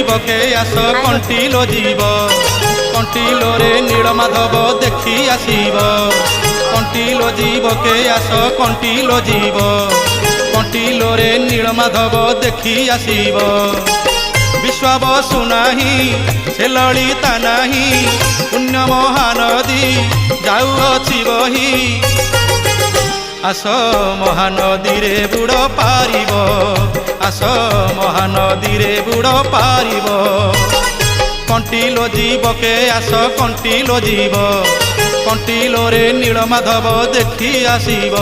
जीवके आस कंटिलो जीव कंटिलो रे नीलमाधव देखी आसीब कंटिलो जीवके आस कंटिलो जीव कंटिलो रे नीलमाधव देखी आसीब विश्वावसु नाही से ललिता नाही पुण्य महानदी जाऊअछि बही आस महानदी रे बुड़ पारिब आस महानदी रे बुड़ पारिब कंटिलो जीवके आस कंटिलो जीव कंटिलो रे नीलमाधव देखी आसीब।